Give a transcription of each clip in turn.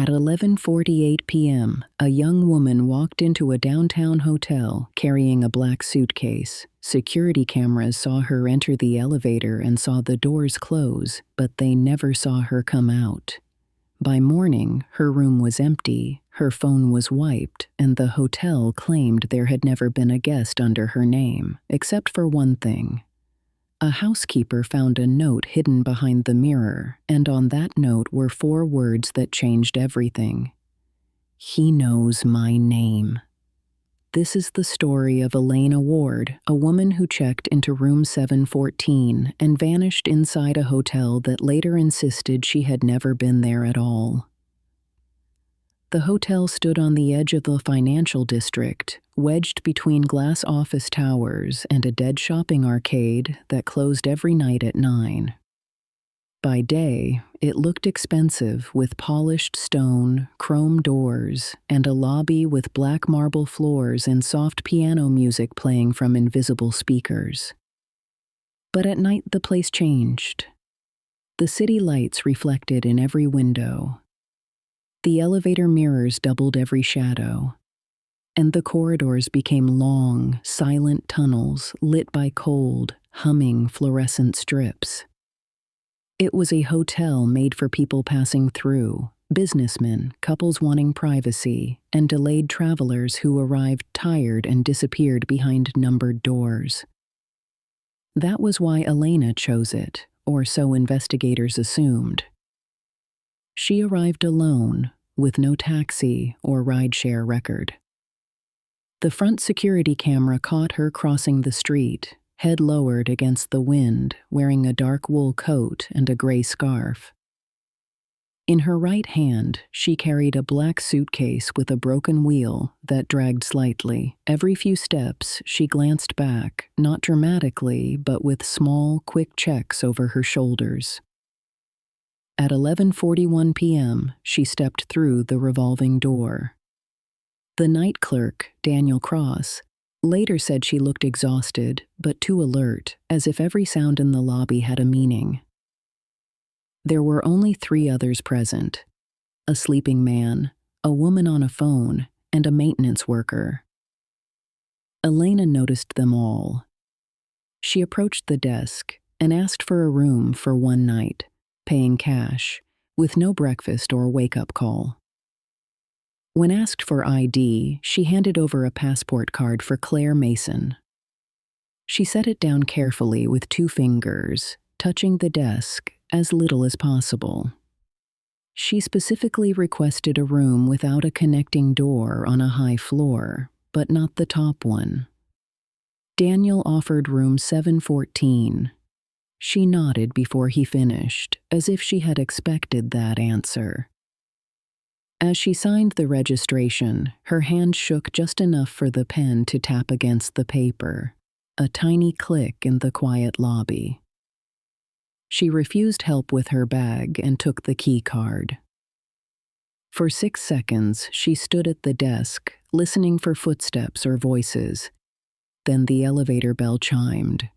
At 11:48 p.m., a young woman walked into a downtown hotel carrying a black suitcase. Security cameras saw her enter the elevator and saw the doors close, but they never saw her come out. By morning, her room was empty, her phone was wiped, and the hotel claimed there had never been a guest under her name, except for one thing. A housekeeper found a note hidden behind the mirror, and on that note were 4 words that changed everything. "He knows my name." This is the story of Elena Ward, a woman who checked into room 714 and vanished inside a hotel that later insisted she had never been there at all. The hotel stood on the edge of the financial district, wedged between glass office towers and a dead shopping arcade that closed every night at 9. By day, it looked expensive with polished stone, chrome doors, and a lobby with black marble floors and soft piano music playing from invisible speakers. But at night the place changed. The city lights reflected in every window. The elevator mirrors doubled every shadow, and the corridors became long, silent tunnels lit by cold, humming fluorescent strips. It was a hotel made for people passing through, businessmen, couples wanting privacy, and delayed travelers who arrived tired and disappeared behind numbered doors. That was why Elena chose it, or so investigators assumed. She arrived alone, with no taxi or rideshare record. The front security camera caught her crossing the street, head lowered against the wind, wearing a dark wool coat and a gray scarf. In her right hand, she carried a black suitcase with a broken wheel that dragged slightly. Every few steps, she glanced back, not dramatically, but with small, quick checks over her shoulders. At 11:41 p.m., she stepped through the revolving door. The night clerk, Daniel Cross, later said she looked exhausted, but too alert, as if every sound in the lobby had a meaning. There were only 3 others present: a sleeping man, a woman on a phone, and a maintenance worker. Elena noticed them all. She approached the desk and asked for a room for one night, paying cash, with no breakfast or wake-up call. When asked for ID, she handed over a passport card for Claire Mason. She set it down carefully with 2 fingers, touching the desk as little as possible. She specifically requested a room without a connecting door on a high floor, but not the top one. Daniel offered room 714. She nodded before he finished, as if she had expected that answer. As she signed the registration, her hand shook just enough for the pen to tap against the paper, a tiny click in the quiet lobby. She refused help with her bag and took the key card. For 6 seconds, she stood at the desk, listening for footsteps or voices. Then the elevator bell chimed.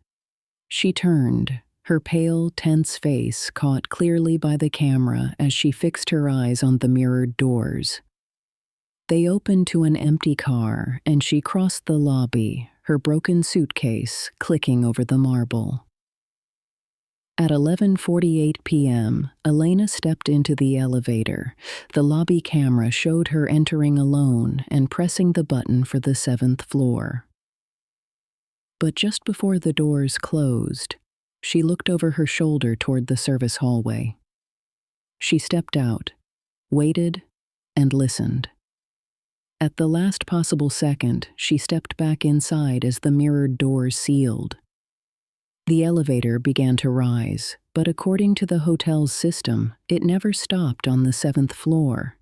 She turned, her pale, tense face caught clearly by the camera as she fixed her eyes on the mirrored doors. They opened to an empty car, and she crossed the lobby, her broken suitcase clicking over the marble. At 11:48 p.m., Elena stepped into the elevator. The lobby camera showed her entering alone and pressing the button for the 7th floor. But just before the doors closed, she looked over her shoulder toward the service hallway. She stepped out, waited, and listened. At the last possible second, she stepped back inside as the mirrored doors sealed. The elevator began to rise, but according to the hotel's system, it never stopped on the 7th floor.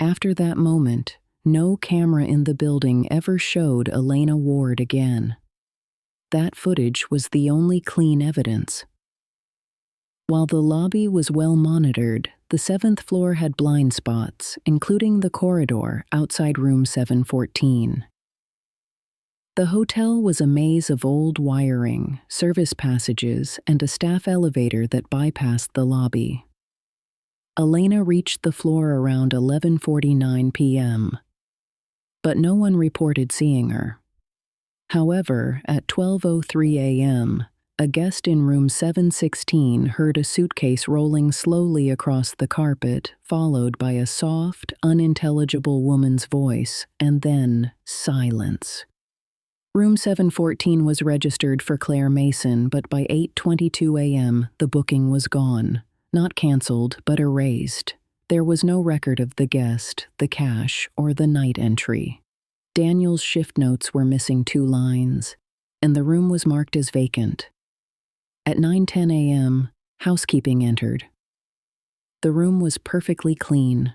After that moment, no camera in the building ever showed Elena Ward again. That footage was the only clean evidence. While the lobby was well monitored, the 7th floor had blind spots, including the corridor outside room 714. The hotel was a maze of old wiring, service passages, and a staff elevator that bypassed the lobby. Elena reached the floor around 11:49 p.m., but no one reported seeing her. However, at 12:03 a.m., a guest in room 716 heard a suitcase rolling slowly across the carpet, followed by a soft, unintelligible woman's voice, and then silence. Room 714 was registered for Claire Mason, but by 8:22 a.m., the booking was gone. Not canceled, but erased. There was no record of the guest, the cash, or the night entry. Daniel's shift notes were missing 2 lines, and the room was marked as vacant. At 9:10 a.m., housekeeping entered. The room was perfectly clean,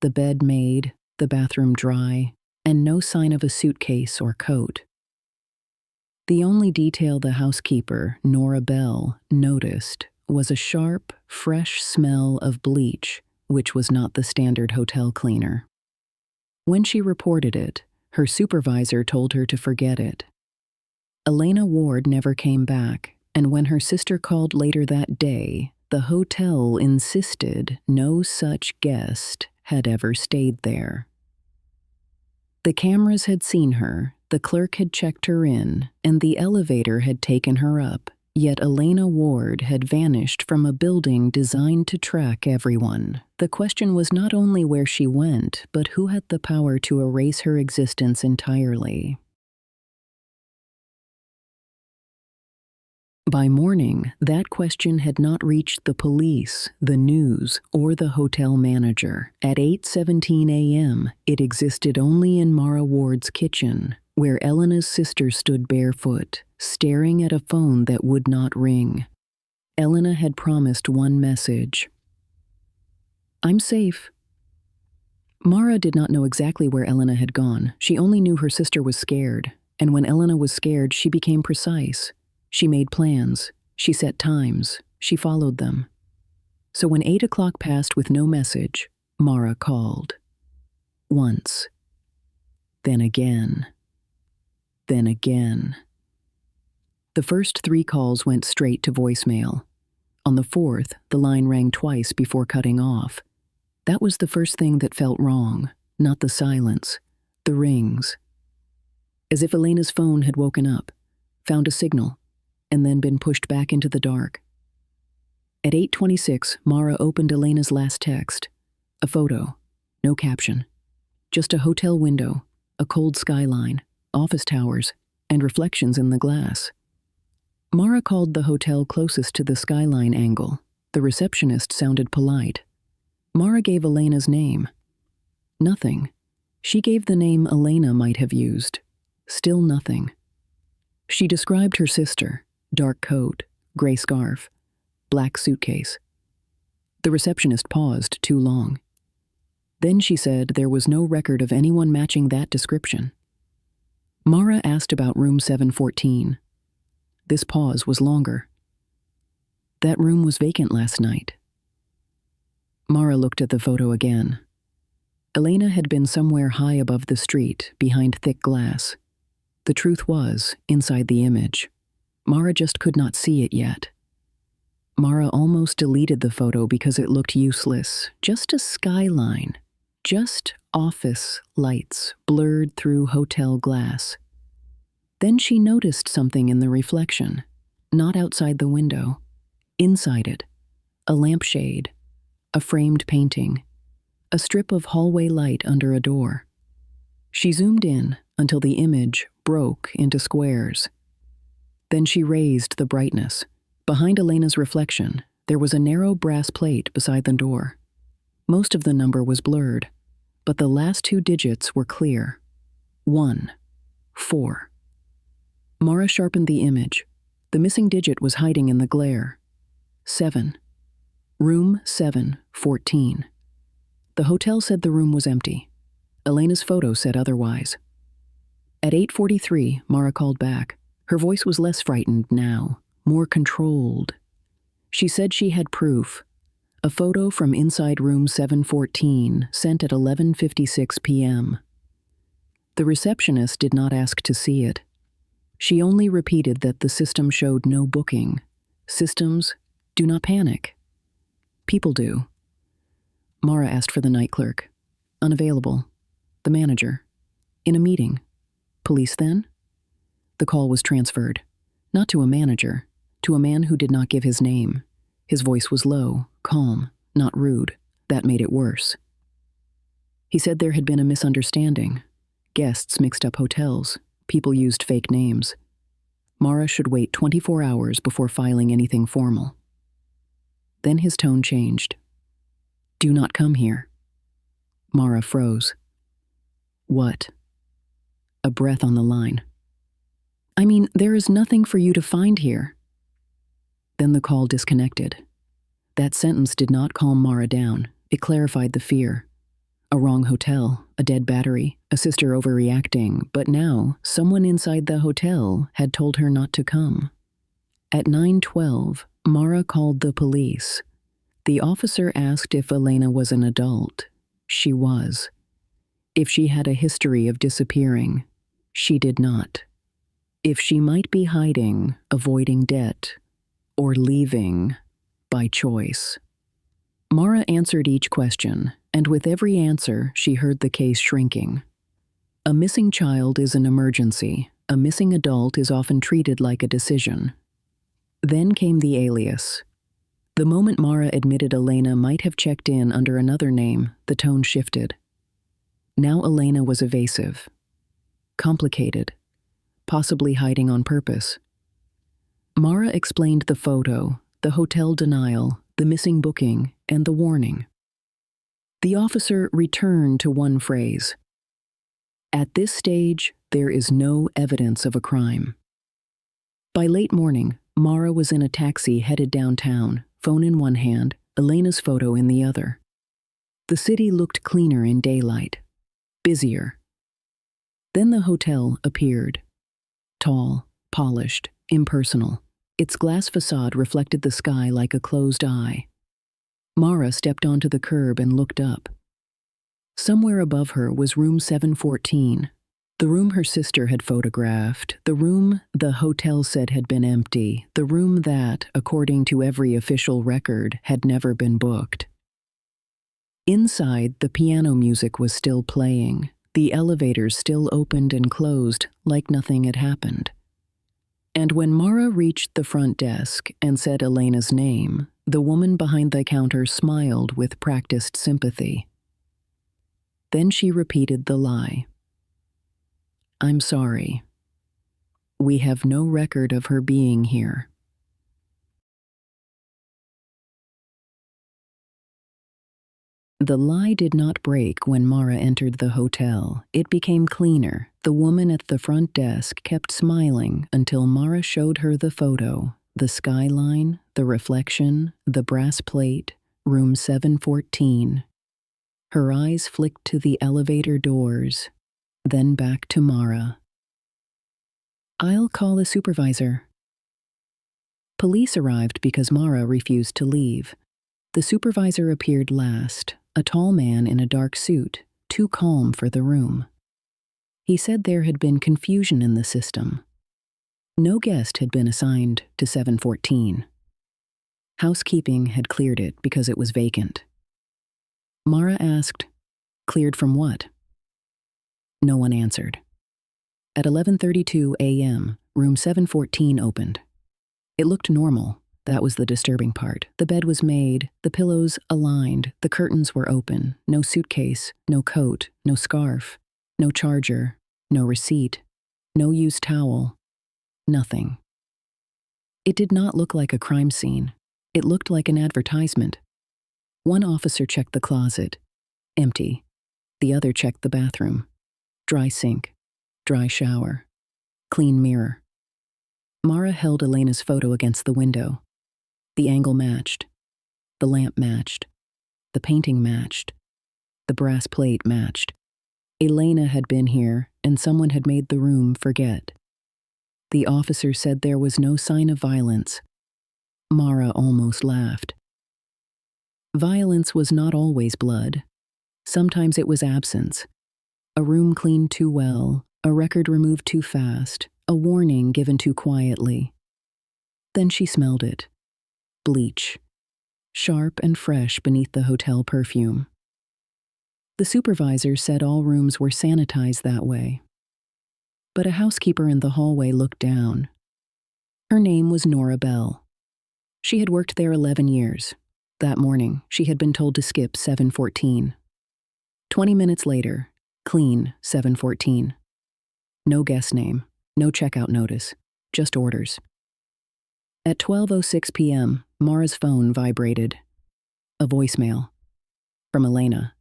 the bed made, the bathroom dry, and no sign of a suitcase or coat. The only detail the housekeeper, Nora Bell, noticed was a sharp, fresh smell of bleach, which was not the standard hotel cleaner. When she reported it, her supervisor told her to forget it. Elena Ward never came back, and when her sister called later that day, the hotel insisted no such guest had ever stayed there. The cameras had seen her, the clerk had checked her in, and the elevator had taken her up, yet Elena Ward had vanished from a building designed to track everyone. The question was not only where she went, but who had the power to erase her existence entirely. By morning, that question had not reached the police, the news, or the hotel manager. At 8:17 a.m., it existed only in Mara Ward's kitchen, where Elena's sister stood barefoot, staring at a phone that would not ring. Elena had promised one message: "I'm safe." Mara did not know exactly where Elena had gone. She only knew her sister was scared, and when Elena was scared, she became precise. She made plans, she set times, she followed them. So when 8 o'clock passed with no message, Mara called. Once. Then again. Then again. The first 3 calls went straight to voicemail. On the 4th, the line rang twice before cutting off. That was the first thing that felt wrong, not the silence, the rings. As if Elena's phone had woken up, found a signal, and then been pushed back into the dark. At 8:26, Mara opened Elena's last text. A photo, no caption. Just a hotel window, a cold skyline, office towers, and reflections in the glass. Mara called the hotel closest to the skyline angle. The receptionist sounded polite. Mara gave Elena's name. Nothing. She gave the name Elena might have used. Still nothing. She described her sister. Dark coat, gray scarf, black suitcase. The receptionist paused too long. Then she said there was no record of anyone matching that description. Mara asked about room 714. This pause was longer. That room was vacant last night. Mara looked at the photo again. Elena had been somewhere high above the street, behind thick glass. The truth was, inside the image. Mara just could not see it yet. Mara almost deleted the photo because it looked useless. Just a skyline. Just office lights blurred through hotel glass. Then she noticed something in the reflection. Not outside the window. Inside it. A lampshade. A framed painting. A strip of hallway light under a door. She zoomed in until the image broke into squares. Then she raised the brightness. Behind Elena's reflection, there was a narrow brass plate beside the door. Most of the number was blurred, but the last 2 digits were clear. 1, 4. Mara sharpened the image. The missing digit was hiding in the glare. 7. Room 714. The hotel said the room was empty. Elena's photo said otherwise. At 8:43, Mara called back. Her voice was less frightened now, more controlled. She said she had proof. A photo from inside room 714, sent at 11:56 p.m. The receptionist did not ask to see it. She only repeated that the system showed no booking. Systems do not panic. People do. Mara asked for the night clerk. Unavailable. The manager. In a meeting. Police then? The call was transferred. Not to a manager, to a man who did not give his name. His voice was low, calm, not rude. That made it worse. He said there had been a misunderstanding. Guests mixed up hotels. People used fake names. Mara should wait 24 hours before filing anything formal. Then his tone changed. Do not come here. Mara froze. What? A breath on the line. I mean, there is nothing for you to find here. Then the call disconnected. That sentence did not calm Mara down. It clarified the fear. A wrong hotel, a dead battery, a sister overreacting, but now someone inside the hotel had told her not to come. At 9:12, Mara called the police. The officer asked if Elena was an adult. She was. If she had a history of disappearing, she did not. If she might be hiding, avoiding debt, or leaving by choice. Mara answered each question, and with every answer, she heard the case shrinking. A missing child is an emergency. A missing adult is often treated like a decision. Then came the alias. The moment Mara admitted Elena might have checked in under another name, the tone shifted. Now Elena was evasive, complicated, possibly hiding on purpose. Mara explained the photo, the hotel denial, the missing booking, and the warning. The officer returned to one phrase. At this stage, there is no evidence of a crime. By late morning, Mara was in a taxi headed downtown, phone in one hand, Elena's photo in the other. The city looked cleaner in daylight, busier. Then the hotel appeared. Tall, polished, impersonal. Its glass facade reflected the sky like a closed eye. Mara stepped onto the curb and looked up. Somewhere above her was room 714, the room her sister had photographed, the room the hotel said had been empty, the room that, according to every official record, had never been booked. Inside, the piano music was still playing. The elevators still opened and closed like nothing had happened. And when Mara reached the front desk and said Elena's name, the woman behind the counter smiled with practiced sympathy. Then she repeated the lie. I'm sorry. We have no record of her being here. The lie did not break when Mara entered the hotel. It became cleaner. The woman at the front desk kept smiling until Mara showed her the photo, the skyline, the reflection, the brass plate, room 714. Her eyes flicked to the elevator doors, then back to Mara. I'll call a supervisor. Police arrived because Mara refused to leave. The supervisor appeared last, a tall man in a dark suit, too calm for the room. He said there had been confusion in the system. No guest had been assigned to 714. Housekeeping had cleared it because it was vacant. Mara asked, cleared from what? No one answered. At 11:32 a.m., room 714 opened. It looked normal. That was the disturbing part. The bed was made, the pillows aligned, the curtains were open, no suitcase, no coat, no scarf, no charger, no receipt, no used towel, nothing. It did not look like a crime scene. It looked like an advertisement. One officer checked the closet. Empty. The other checked the bathroom. Dry sink, dry shower, clean mirror. Mara held Elena's photo against the window. The angle matched. The lamp matched. The painting matched. The brass plate matched. Elena had been here, and someone had made the room forget. The officer said there was no sign of violence. Mara almost laughed. Violence was not always blood. Sometimes it was absence. A room cleaned too well, a record removed too fast, a warning given too quietly. Then she smelled it. Bleach. Sharp and fresh beneath the hotel perfume. The supervisor said all rooms were sanitized that way. But a housekeeper in the hallway looked down. Her name was Nora Bell. She had worked there 11 years. That morning, she had been told to skip 7:14. 20 minutes later, clean 7:14. No guest name, no checkout notice, just orders. At 12:06 p.m., Mara's phone vibrated. A voicemail. From Elena.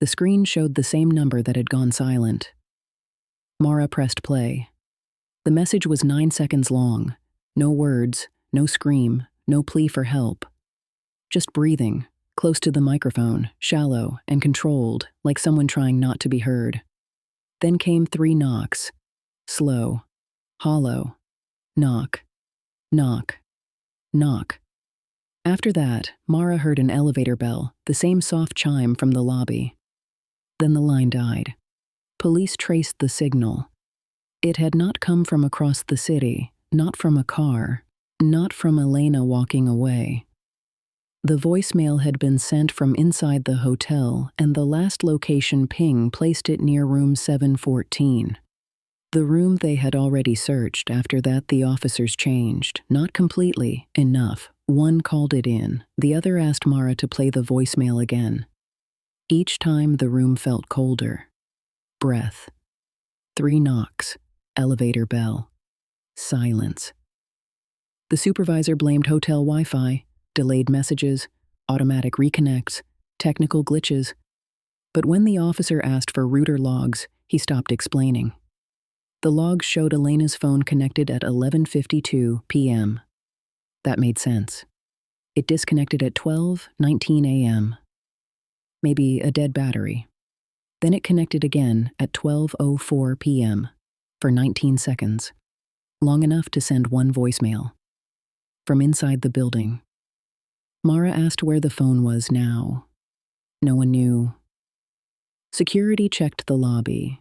The screen showed the same number that had gone silent. Mara pressed play. The message was 9 seconds long. No words, no scream, no plea for help. Just breathing, close to the microphone, shallow and controlled, like someone trying not to be heard. Then came 3 knocks. Slow, hollow. Knock, knock, knock. After that, Mara heard an elevator bell, the same soft chime from the lobby. Then the line died. Police traced the signal. It had not come from across the city, not from a car, not from Elena walking away. The voicemail had been sent from inside the hotel, and the last location ping placed it near room 714. The room they had already searched. After that, the officers changed. Not completely, enough. One called it in. The other asked Mara to play the voicemail again. Each time, the room felt colder. Breath. 3 knocks. Elevator bell. Silence. The supervisor blamed hotel Wi-Fi, delayed messages, automatic reconnects, technical glitches. But when the officer asked for router logs, he stopped explaining. The logs showed Elena's phone connected at 11:52 p.m. That made sense. It disconnected at 12:19 a.m. Maybe a dead battery. Then it connected again at 12:04 p.m. for 19 seconds, long enough to send one voicemail. From inside the building. Mara asked where the phone was now. No one knew. Security checked the lobby.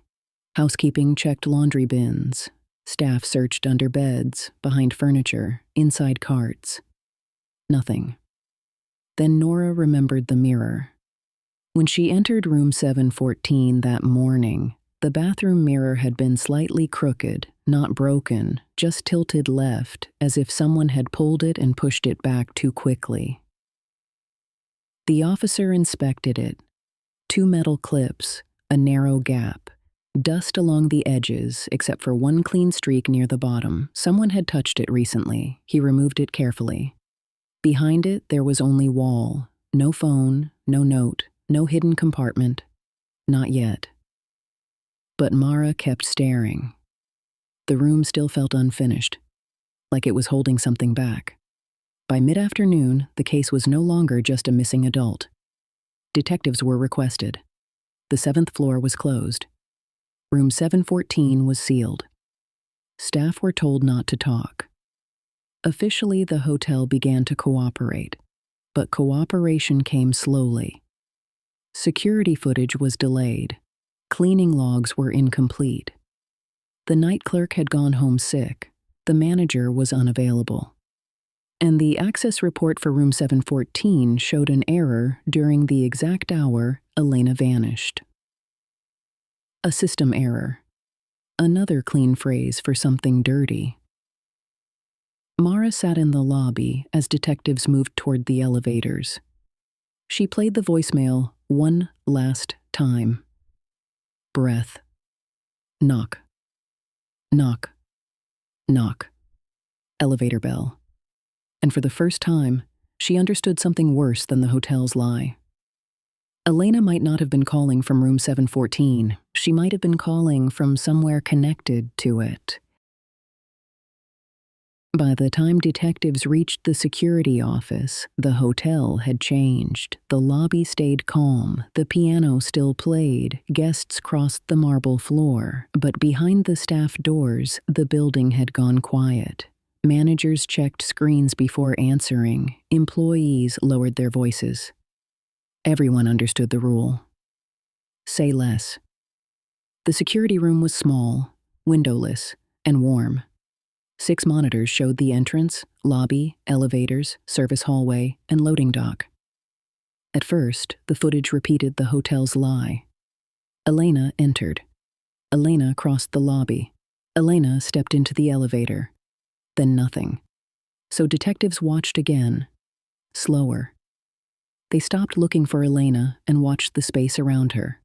Housekeeping checked laundry bins. Staff searched under beds, behind furniture, inside carts. Nothing. Then Nora remembered the mirror. When she entered room 714 that morning, the bathroom mirror had been slightly crooked, not broken, just tilted left, as if someone had pulled it and pushed it back too quickly. The officer inspected it. 2 metal clips, a narrow gap, dust along the edges except for one clean streak near the bottom. Someone had touched it recently. He removed it carefully. Behind it, there was only wall. No phone, no note, no hidden compartment. Not yet. But Mara kept staring. The room still felt unfinished, like it was holding something back. By mid-afternoon, the case was no longer just a missing adult. Detectives were requested. The 7th floor was closed. Room 714 was sealed. Staff were told not to talk. Officially, the hotel began to cooperate, but cooperation came slowly. Security footage was delayed. Cleaning logs were incomplete. The night clerk had gone home sick. The manager was unavailable. And the access report for room 714 showed an error during the exact hour Elena vanished. A system error. Another clean phrase for something dirty. Mara sat in the lobby as detectives moved toward the elevators. She played the voicemail one last time. Breath. Knock. Knock. Knock. Elevator bell. And for the first time, she understood something worse than the hotel's lie. Elena might not have been calling from room 714. She might have been calling from somewhere connected to it. By the time detectives reached the security office, the hotel had changed. The lobby stayed calm. The piano still played. Guests crossed the marble floor. But behind the staff doors, the building had gone quiet. Managers checked screens before answering. Employees lowered their voices. Everyone understood the rule. Say less. The security room was small, windowless, and warm. 6 monitors showed the entrance, lobby, elevators, service hallway, and loading dock. At first, the footage repeated the hotel's lie. Elena entered. Elena crossed the lobby. Elena stepped into the elevator. Then nothing. So detectives watched again. Slower. They stopped looking for Elena and watched the space around her.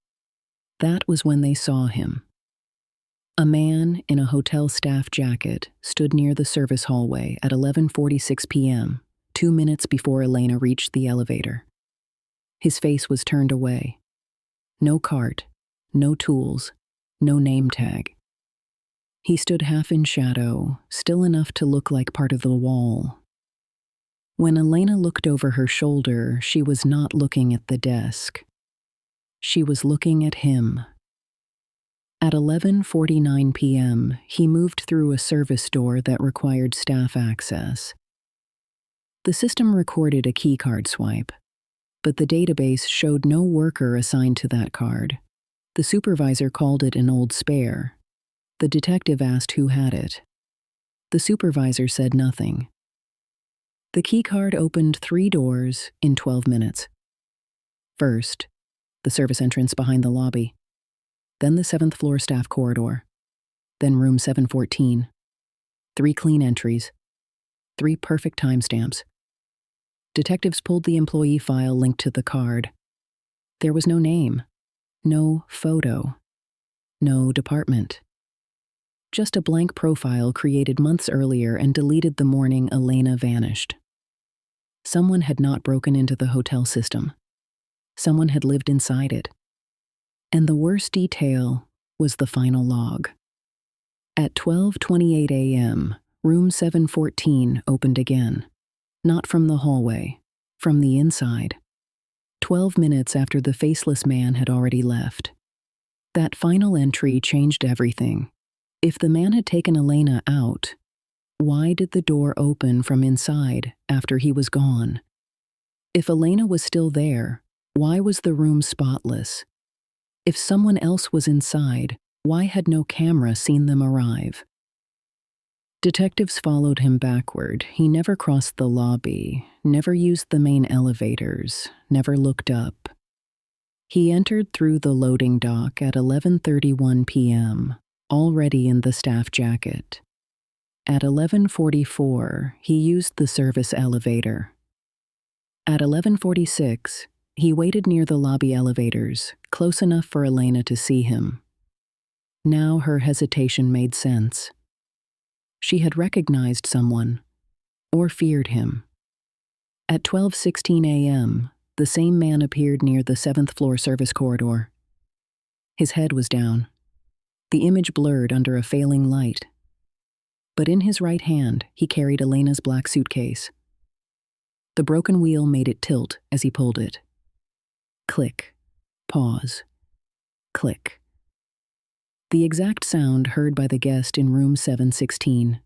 That was when they saw him. A man in a hotel staff jacket stood near the service hallway at 11:46 p.m., 2 minutes before Elena reached the elevator. His face was turned away. No cart, no tools, no name tag. He stood half in shadow, still enough to look like part of the wall. When Elena looked over her shoulder, she was not looking at the desk. She was looking at him. At 11:49 p.m., he moved through a service door that required staff access. The system recorded a keycard swipe, but the database showed no worker assigned to that card. The supervisor called it an old spare. The detective asked who had it. The supervisor said nothing. The keycard opened 3 doors in 12 minutes. First, the service entrance behind the lobby. Then the 7th floor staff corridor. Then room 714. 3 clean entries. 3 perfect timestamps. Detectives pulled the employee file linked to the card. There was no name, no photo, no department. Just a blank profile created months earlier and deleted the morning Elena vanished. Someone had not broken into the hotel system. Someone had lived inside it. And the worst detail was the final log. At 12:28 a.m., room 714 opened again. Not from the hallway, from the inside. 12 minutes after the faceless man had already left. That final entry changed everything. If the man had taken Elena out, why did the door open from inside after he was gone? If Elena was still there, why was the room spotless? If someone else was inside, why had no camera seen them arrive? Detectives followed him backward. He never crossed the lobby, never used the main elevators, never looked up. He entered through the loading dock at 11:31 p.m., already in the staff jacket. At 11:44, he used the service elevator. At 11:46, he waited near the lobby elevators, close enough for Elena to see him. Now her hesitation made sense. She had recognized someone, or feared him. At 12:16 a.m., the same man appeared near the 7th floor service corridor. His head was down, the image blurred under a failing light. But in his right hand, he carried Elena's black suitcase. The broken wheel made it tilt as he pulled it. Click, pause, click. The exact sound heard by the guest in room 716.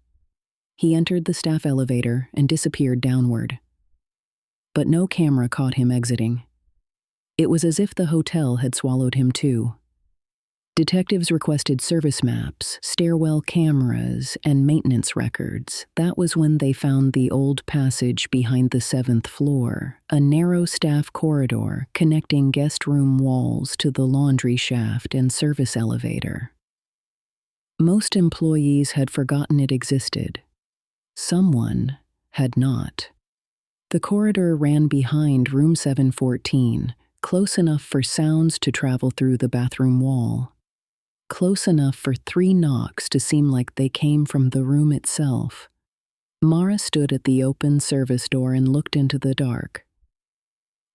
He entered the staff elevator and disappeared downward. But no camera caught him exiting. It was as if the hotel had swallowed him too. Detectives requested service maps, stairwell cameras, and maintenance records. That was when they found the old passage behind the 7th floor, a narrow staff corridor connecting guest room walls to the laundry shaft and service elevator. Most employees had forgotten it existed. Someone had not. The corridor ran behind room 714, close enough for sounds to travel through the bathroom wall. Close enough for 3 knocks to seem like they came from the room itself. Mara stood at the open service door and looked into the dark.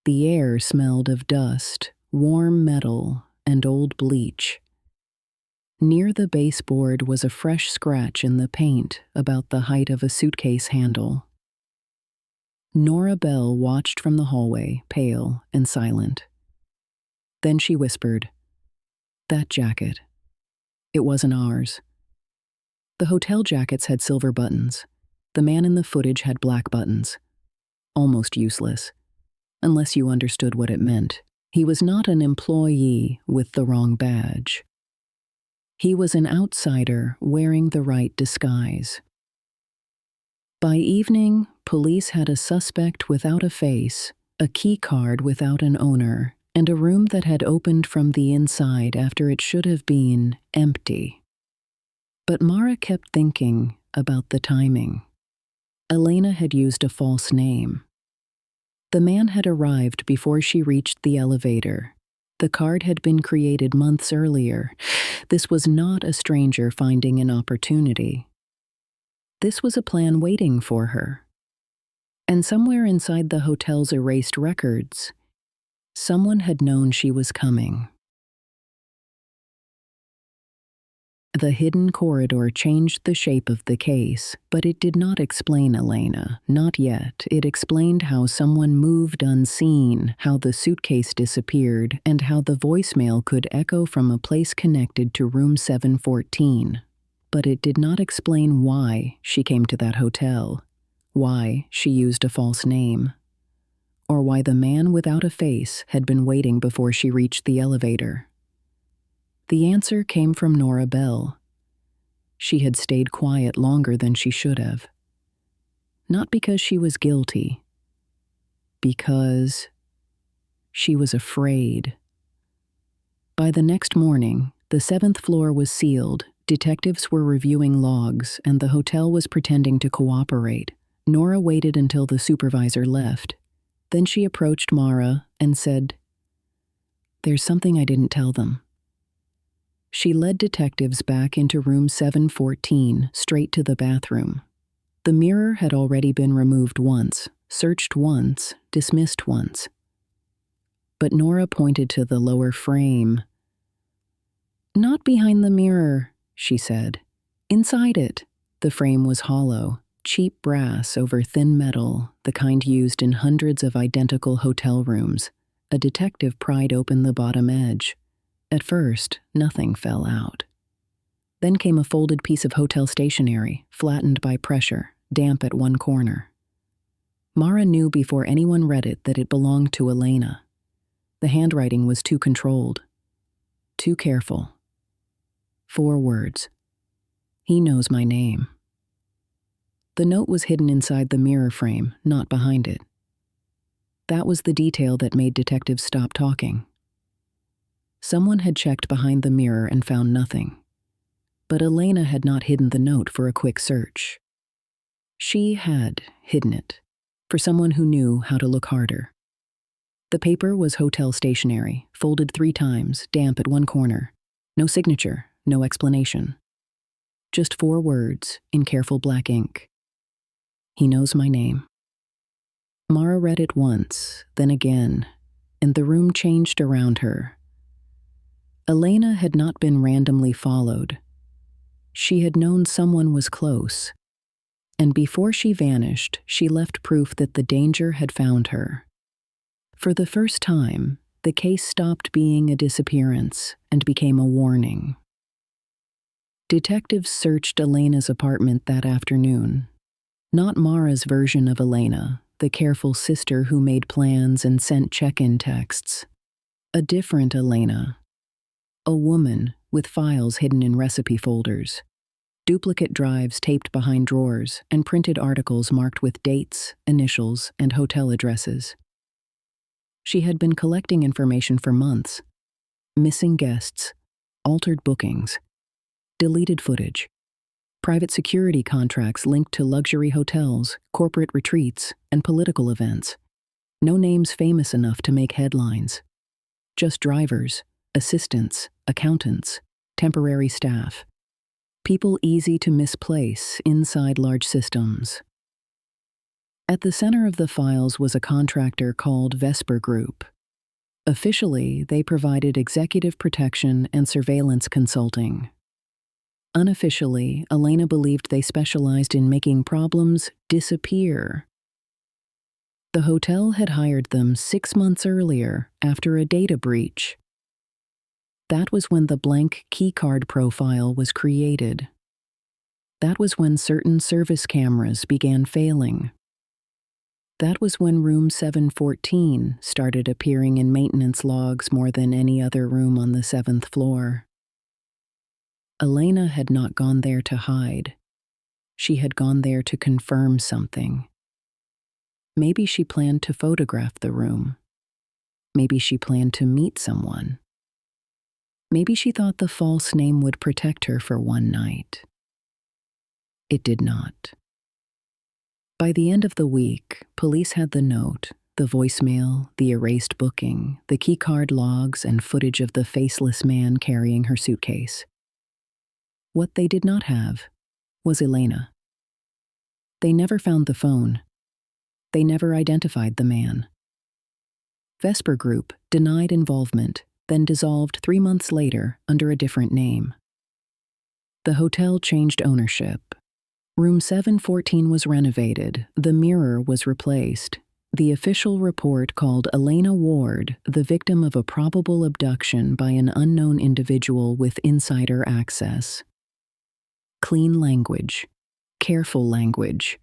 The air smelled of dust, warm metal, and old bleach. Near the baseboard was a fresh scratch in the paint about the height of a suitcase handle. Nora Bell watched from the hallway, pale and silent. Then she whispered, "That jacket. It wasn't ours." The hotel jackets had silver buttons. The man in the footage had black buttons. Almost useless, unless you understood what it meant. He was not an employee with the wrong badge. He was an outsider wearing the right disguise. By evening, police had a suspect without a face, a key card without an owner, and a room that had opened from the inside after it should have been empty. But Mara kept thinking about the timing. Elena had used a false name. The man had arrived before she reached the elevator. The card had been created months earlier. This was not a stranger finding an opportunity. This was a plan waiting for her. And somewhere inside the hotel's erased records, someone had known she was coming. The hidden corridor changed the shape of the case, but it did not explain Elena, not yet. It explained how someone moved unseen, how the suitcase disappeared, and how the voicemail could echo from a place connected to room 714. But it did not explain why she came to that hotel, why she used a false name, or why the man without a face had been waiting before she reached the elevator. The answer came from Nora Bell. She had stayed quiet longer than she should have. Not because she was guilty, because she was afraid. By the next morning, the 7th floor was sealed, detectives were reviewing logs, and the hotel was pretending to cooperate. Nora waited until the supervisor left. Then she approached Mara and said, "There's something I didn't tell them." She led detectives back into room 714, straight to the bathroom. The mirror had already been removed once, searched once, dismissed once. But Nora pointed to the lower frame. "Not behind the mirror," she said. "Inside it." The frame was hollow, cheap brass over thin metal, the kind used in hundreds of identical hotel rooms. A detective pried open the bottom edge. At first, nothing fell out. Then came a folded piece of hotel stationery, flattened by pressure, damp at one corner. Mara knew before anyone read it that it belonged to Elena. The handwriting was too controlled, too careful. 4 words. "He knows my name." The note was hidden inside the mirror frame, not behind it. That was the detail that made detectives stop talking. Someone had checked behind the mirror and found nothing. But Elena had not hidden the note for a quick search. She had hidden it, for someone who knew how to look harder. The paper was hotel stationery, folded 3 times, damp at one corner. No signature, no explanation. Just 4 words in careful black ink. "He knows my name." Mara read it once, then again, and the room changed around her. Elena had not been randomly followed. She had known someone was close, and before she vanished, she left proof that the danger had found her. For the first time, the case stopped being a disappearance and became a warning. Detectives searched Elena's apartment that afternoon. Not Mara's version of Elena, the careful sister who made plans and sent check-in texts. A different Elena. A woman with files hidden in recipe folders, duplicate drives taped behind drawers, and printed articles marked with dates, initials, and hotel addresses. She had been collecting information for months. Missing guests, altered bookings, deleted footage, private security contracts linked to luxury hotels, corporate retreats, and political events. No names famous enough to make headlines. Just drivers, assistants, accountants, temporary staff. People easy to misplace inside large systems. At the center of the files was a contractor called Vesper Group. Officially, they provided executive protection and surveillance consulting. Unofficially, Elena believed they specialized in making problems disappear. The hotel had hired them 6 months earlier after a data breach. That was when the blank keycard profile was created. That was when certain service cameras began failing. That was when room 714 started appearing in maintenance logs more than any other room on the 7th floor. Elena had not gone there to hide. She had gone there to confirm something. Maybe she planned to photograph the room. Maybe she planned to meet someone. Maybe she thought the false name would protect her for one night. It did not. By the end of the week, police had the note, the voicemail, the erased booking, the keycard logs, and footage of the faceless man carrying her suitcase. What they did not have was Elena. They never found the phone. They never identified the man. Vesper Group denied involvement, then dissolved 3 months later under a different name. The hotel changed ownership. Room 714 was renovated, the mirror was replaced. The official report called Elena Ward the victim of a probable abduction by an unknown individual with insider access. Clean language, careful language,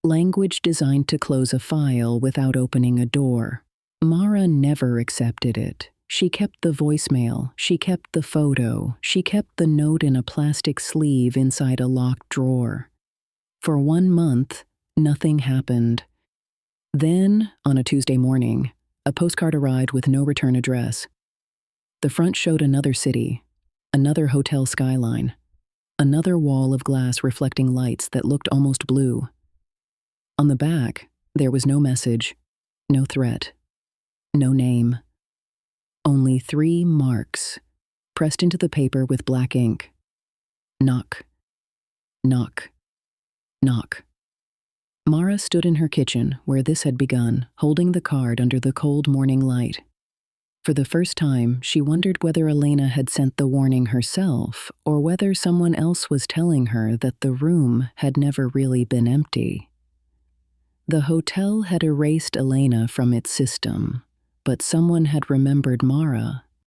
language designed to close a file without opening a door. Mara never accepted it. She kept the voicemail, she kept the photo, she kept the note in a plastic sleeve inside a locked drawer. For 1 month, nothing happened. Then, on a Tuesday morning, a postcard arrived with no return address. The front showed another city, another hotel skyline, another wall of glass reflecting lights that looked almost blue. On the back, there was no message, no threat, no name. Only 3 marks, pressed into the paper with black ink. Knock, knock, knock. Mara stood in her kitchen, where this had begun, holding the card under the cold morning light. For the first time, she wondered whether Elena had sent the warning herself, or whether someone else was telling her that the room had never really been empty. The hotel had erased Elena from its system, but someone had remembered Mara